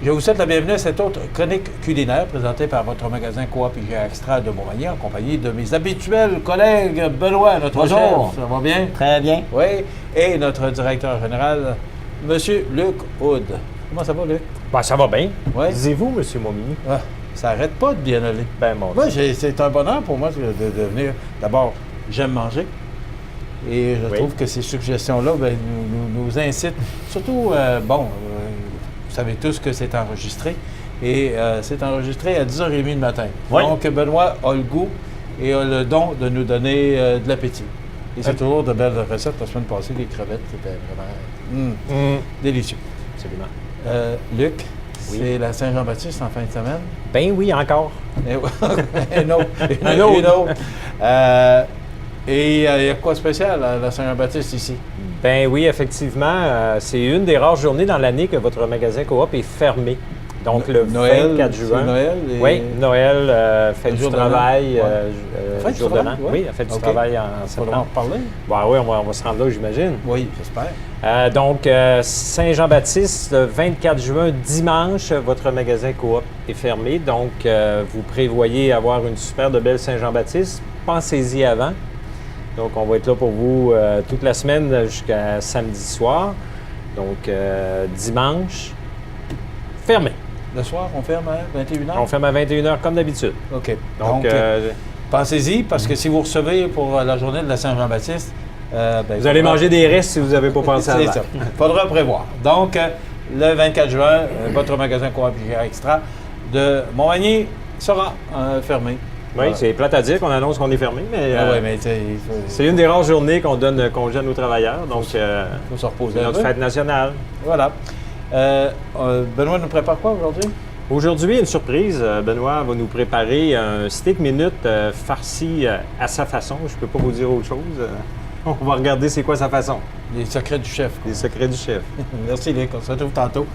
Je vous souhaite la bienvenue à cette autre chronique culinaire présentée par votre magasin Coop IGA Extra de Montmagny en compagnie de mes habituels collègues Benoît, notre chef. Ça va bien? Très bien. Oui. Et notre directeur général, M. Luc Houd. Comment ça va, Luc? Ben, ça va bien. Ouais. Disiez-vous, M. Momini? Ah, ça n'arrête pas de bien aller. Ben, mon Moi, c'est un bonheur pour moi de venir. D'abord, j'aime manger. Et je trouve que ces suggestions-là nous incitent. Surtout, vous savez tous que c'est enregistré. Et c'est enregistré à 10h30 le matin. Oui. Donc, Benoît a le goût et a le don de nous donner de l'appétit. Et c'est toujours de belles recettes. La semaine passée, les crevettes, c'était vraiment délicieux. Absolument. Luc, Oui. c'est la Saint-Jean-Baptiste en fin de semaine. Ben oui, encore. Un autre. Et il y a quoi de spécial à la Saint-Jean-Baptiste ici? Ben oui, effectivement. C'est une des rares journées dans l'année que votre magasin Coop est fermé. Donc, le 24 juin. C'est Noël? Oui, Noël, fête du travail, Fête du jour de travail, l'an. ouais. Oui, fête du OK. travail en Il faudra en septembre. reparler? Ben oui, on va se rendre là, j'imagine. Oui, j'espère. Donc, Saint-Jean-Baptiste, le 24 juin, dimanche, votre magasin Coop est fermé. Donc, vous prévoyez avoir une super de belle Saint-Jean-Baptiste. Pensez-y avant. Donc, on va être là pour vous toute la semaine jusqu'à samedi soir. Donc, dimanche, fermé. Le soir, on ferme à 21h? On ferme à 21h comme d'habitude. OK. Donc, pensez-y, parce que si vous recevez pour la journée de la Saint-Jean-Baptiste, vous allez manger des restes si vous n'avez pas pensé à c'est ça. ça. Faudra prévoir. Donc, le 24 juin, votre magasin Coop IGA Extra de Montmagny sera fermé. Oui, c'est plate à dire qu'on annonce qu'on est fermé, mais, Oui, mais c'est une des rares journées qu'on donne congé à nos travailleurs. Donc, il faut se reposer c'est un notre peu. fête nationale. Voilà. Benoît nous prépare quoi aujourd'hui? Aujourd'hui, une surprise. Benoît va nous préparer un steak minute farci à sa façon. Je ne peux pas vous dire autre chose. On va regarder c'est quoi sa façon. Les secrets du chef. Les secrets du chef. Merci, Luc. On se retrouve tantôt.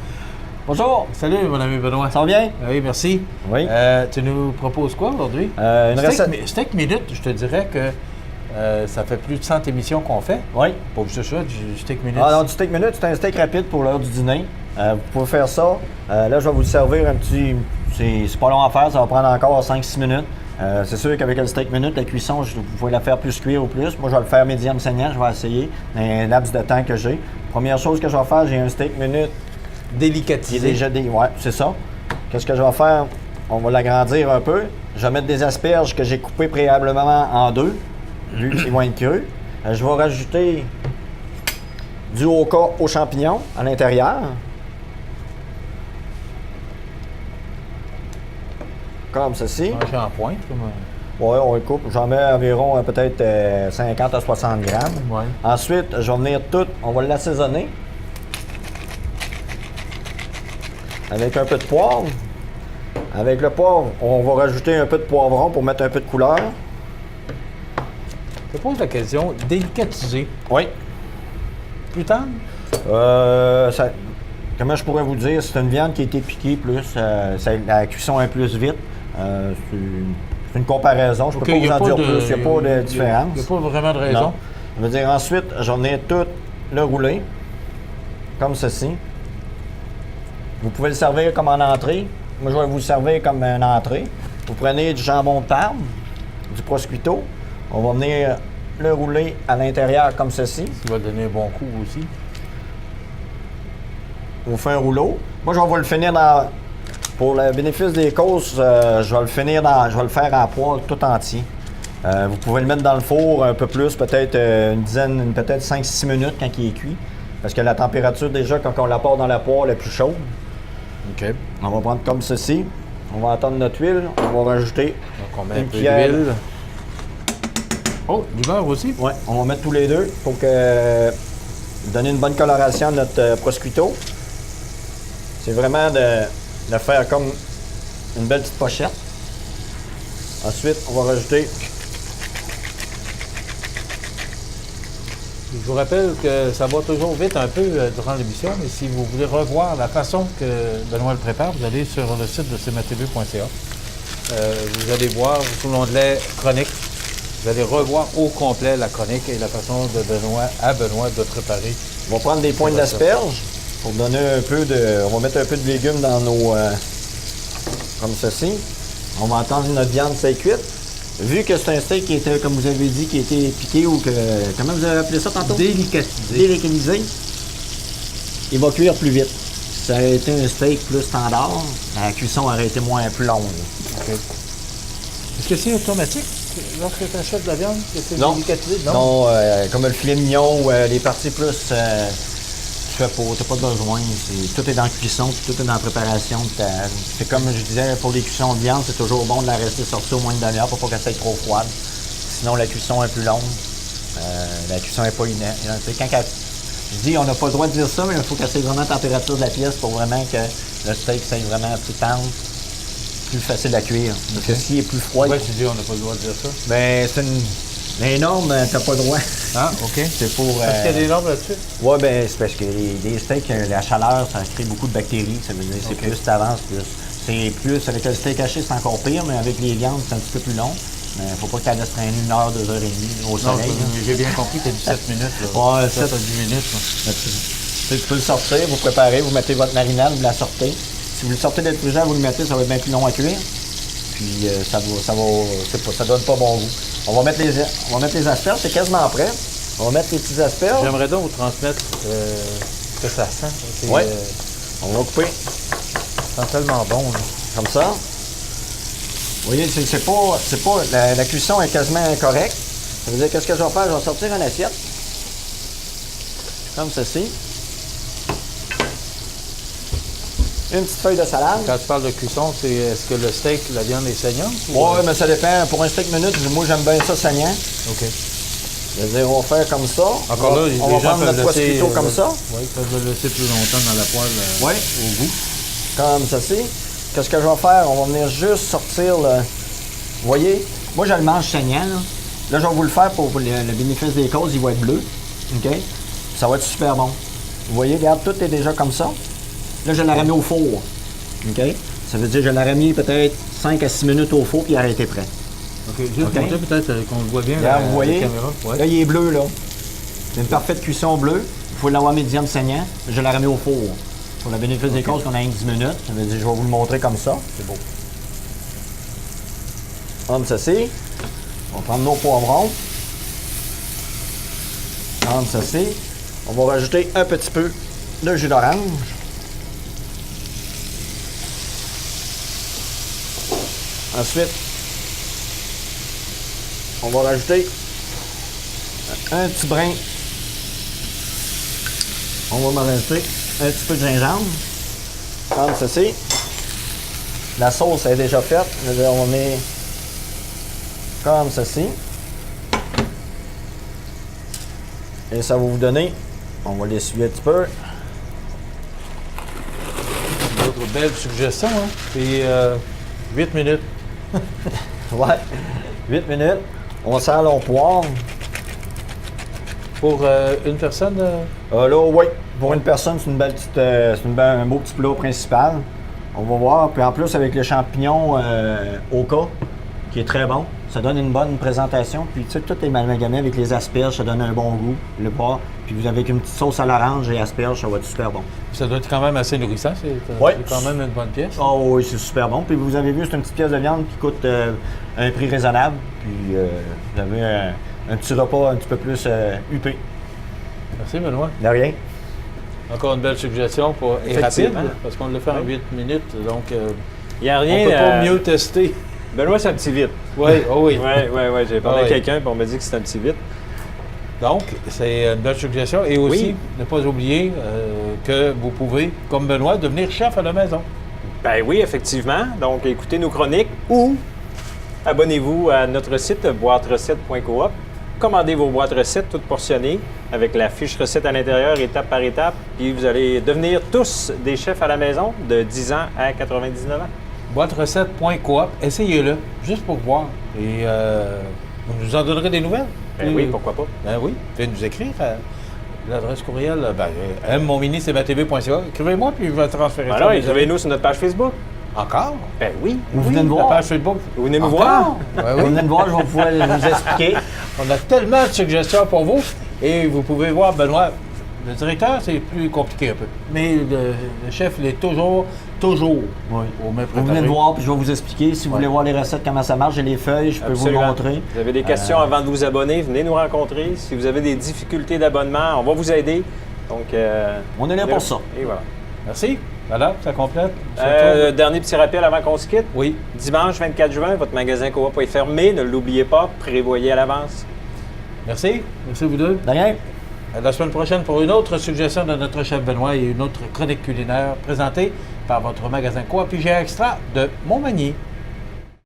Bonjour. Salut, mon ami Benoît. Ça va bien? Oui, merci. Oui. Tu nous proposes quoi aujourd'hui? Une recette. Steak minute, je te dirais que ça fait plus de 100 émissions qu'on fait. Oui. Pour que ce soit du steak minute. Ah, non, du steak minute, c'est un steak rapide pour l'heure du dîner. Vous pouvez faire ça. Là, je vais vous le servir un petit. C'est pas long à faire, ça va prendre encore 5-6 minutes. C'est sûr qu'avec le steak minute, la cuisson, vous pouvez la faire plus cuire ou plus. Moi, je vais le faire médium saignant, je vais essayer dans un laps de temps que j'ai. Première chose que je vais faire, j'ai un steak minute Délicatisé. qui est déjà ouais, c'est ça. Qu'est-ce que je vais faire? On va l'agrandir un peu. Je vais mettre des asperges que j'ai coupées préalablement en deux, vu qu'ils vont être crus. Je vais rajouter du oca aux champignons à l'intérieur. Comme ceci. Manger en pointe. Oui, on le coupe. J'en mets environ peut-être 50 à 60 grammes. Ouais. Ensuite, je vais venir tout, on va l'assaisonner avec un peu de poivre. Avec le poivre, on va rajouter un peu de poivron pour mettre un peu de couleur. Je pose la question, délicatisé. Oui. Plus tendre? Comment je pourrais vous dire? C'est une viande qui a été piquée plus. La cuisson est plus vite. C'est une comparaison. Je ne peux pas vous en dire plus. Il n'y a pas de différence. Il n'y a pas vraiment de raison. Non. Je veux dire, ensuite, j'en ai tout le roulé, comme ceci. Vous pouvez le servir comme en entrée. Moi, je vais vous le servir comme une entrée. Vous prenez du jambon de Parme, du prosciutto. On va venir le rouler à l'intérieur comme ceci. Ça va donner un bon coup aussi. On vous fait un rouleau. Moi, je vais vous le finir dans... Pour le bénéfice des causes, je vais le finir je vais le faire en poêle tout entier. Vous pouvez le mettre dans le four un peu plus, peut-être peut-être 5-6 minutes quand il est cuit. Parce que la température, déjà, quand on l'apporte dans la poêle, est plus chaude. OK. On va prendre comme ceci. On va attendre notre huile. On va rajouter Donc, on met un une peu cuillère. d'huile. Oh, du beurre aussi? Oui, on va mettre tous les deux pour donner une bonne coloration à notre prosciutto. C'est vraiment de faire comme une belle petite pochette. Ensuite, on va rajouter. Je vous rappelle que ça va toujours vite un peu durant l'émission, mais si vous voulez revoir la façon que Benoît le prépare, vous allez sur le site de cmatv.ca. Vous allez voir sous l'onglet chronique, vous allez revoir au complet la chronique et la façon de Benoît de préparer. On va prendre des pointes d'asperges. pour donner un peu de... On va mettre un peu de légumes dans nos... comme ceci. On va attendre notre viande s'est cuite. Vu que c'est un steak qui était, comme vous avez dit, qui était piqué ou que... Comment vous avez appelé ça tantôt? Délicatisé. Il va cuire plus vite. Si ça aurait été un steak plus standard, la cuisson aurait été plus longue. OK. Est-ce que c'est automatique lorsque tu achètes de la viande? Que c'est Non. délicatisé? Non, comme le filet mignon ou les parties plus... tu fais pas, t'as pas besoin. Tout est dans la cuisson, puis tout est dans la préparation. C'est comme je disais, pour les cuissons de viande, c'est toujours bon de la rester sortie au moins une demi-heure pour pas qu'elle soit trop froide. Sinon, la cuisson est plus longue. La cuisson n'est pas inerte. Je dis, on n'a pas le droit de dire ça, mais il faut qu'elle soit vraiment la température de la pièce pour vraiment que le steak soit vraiment plus tendre, plus facile à cuire. Parce que s'il est plus froid... Pourquoi tu dis on n'a pas le droit de dire ça? Ben, c'est une... Les normes, t'as pas le droit. Ah, OK. C'est pour... Est-ce qu'il y a des normes là-dessus? Oui, ben c'est parce que les steaks, la chaleur, ça crée beaucoup de bactéries. Ça veut dire que c'est plus t'avances, plus. C'est plus, avec le steak haché, c'est encore pire, mais avec les viandes, c'est un petit peu plus long. Mais faut pas que tu laisses traîner 1 heure, 2 heures et demie au soleil. J'ai bien compris que c'est 17 minutes. Là. Ouais, 7 à 10 minutes. Tu peux le sortir, vous préparez, vous mettez votre marinade, vous la sortez. Si vous le sortez d'être frigère, vous le mettez, ça va être bien plus long à cuire. Puis ça donne pas bon goût. On va mettre les asperges, c'est quasiment prêt. On va mettre les petites asperges. J'aimerais donc vous transmettre ce que ça sent. Oui. On va couper. Ça sent tellement bon. Là. Comme ça. Vous voyez, la cuisson est quasiment correcte. Ça veut dire qu'est-ce que je vais faire? Je vais sortir une assiette. Comme ceci. Une petite feuille de salade. Quand tu parles de cuisson, est-ce que le steak, la viande est saignante? Oui, mais ça dépend. Pour un steak minute, moi j'aime bien ça saignant. OK. C'est-à-dire, on va faire comme ça. Encore là, on va prendre notre prosciutto comme ça. Oui, ils peuvent le laisser plus longtemps dans la poêle oui. Au goût. Comme ceci. Qu'est-ce que je vais faire? On va venir juste sortir le... Vous voyez? Moi, je le mange saignant. Là, je vais vous le faire pour le bénéfice des causes. Il va être bleu. OK? Ça va être super bon. Vous voyez, regarde, tout est déjà comme ça. Là, je l'aurais mis au four. OK? Ça veut dire que je l'aurais mis peut-être 5 à 6 minutes au four, puis il aurait été prêt. OK. Juste montrer peut-être qu'on le voit bien là, vous voyez? la caméra. Ouais. Là, il est bleu, là. C'est une parfaite cuisson bleue. Il faut l'avoir médium saignant. Je l'aurais mis au four. Pour le bénéfice des causes, qu'on a 10 minutes. Ça veut dire que je vais vous le montrer comme ça. C'est beau. Comme ceci. On va prendre nos poivrons. Comme ceci. On va rajouter un petit peu de jus d'orange. Ensuite, on va rajouter un petit brin. On va me rajouter un petit peu de gingembre. Comme ceci. La sauce est déjà faite. On met comme ceci. Et ça va vous donner, on va l'essuyer un petit peu. Une autre belle suggestion, hein? C'est 8 minutes. Ouais, 8 minutes. On sert l'on poire. Pour une personne? Là, oui. Pour une personne, c'est une belle petite, un beau petit plat principal. On va voir. Puis en plus, avec les champignons Oka, qui est très bon, ça donne une bonne présentation. Puis tu sais, tout est amalgamé avec les asperges, ça donne un bon goût, le poire. Puis vous avez avec une petite sauce à l'orange et asperges, ça va être super bon. Ça doit être quand même assez nourrissant. C'est quand même une bonne pièce. Oh oui, c'est super bon. Puis vous avez vu, c'est une petite pièce de viande qui coûte un prix raisonnable. Puis vous avez un petit repas un petit peu plus huppé. Merci, Benoît. De rien. Encore une belle suggestion et rapide, parce qu'on le fait en 8 minutes. Donc, il n'y a rien. On ne peut pas mieux tester. Benoît, c'est un petit vite. Oui, oh oui. Oui. J'ai parlé à quelqu'un et on m'a dit que c'est un petit vite. Donc, c'est une belle suggestion. Et aussi, ne pas oublier que vous pouvez, comme Benoît, devenir chef à la maison. Ben oui, effectivement. Donc, écoutez nos chroniques ou abonnez-vous à notre site boîterecette.coop. Commandez vos boîtes recettes toutes portionnées avec la fiche recette à l'intérieur, étape par étape. Puis vous allez devenir tous des chefs à la maison de 10 ans à 99 ans. Boîterecette.coop, essayez-le, juste pour voir. Et vous nous en donnerez des nouvelles. Oui, pourquoi pas. Ben oui, faites nous écrire. L'adresse courriel, mmonmini.cbatv.ca. Écrivez-moi, puis je vais transférer ça. Alors, écrivez-nous sur notre page Facebook. Encore? Ben oui. Vous venez me voir. La page Facebook. Vous venez me voir. Vous venez me voir, je vais pouvoir vous expliquer. On a tellement de suggestions pour vous. Et vous pouvez voir Benoît Le directeur, c'est plus compliqué un peu. Mais le chef, il est toujours Oui. au même Vous venez de voir, puis je vais vous expliquer. Si vous voulez voir les recettes, comment ça marche, j'ai les feuilles, je peux vous le Absolument. montrer. Vous avez des questions avant de vous abonner, venez nous rencontrer. Si vous avez des difficultés d'abonnement, on va vous aider. Donc, On est là pour ça. Et voilà. Merci. Voilà, ça complète. Dernier petit rappel avant qu'on se quitte. Oui. Dimanche 24 juin, votre magasin Coop est fermé. Ne l'oubliez pas, prévoyez à l'avance. Merci. Merci vous deux. De rien. À la semaine prochaine pour une autre suggestion de notre chef Benoît et une autre chronique culinaire présentée par votre magasin Coop IGA Extra de Montmagny.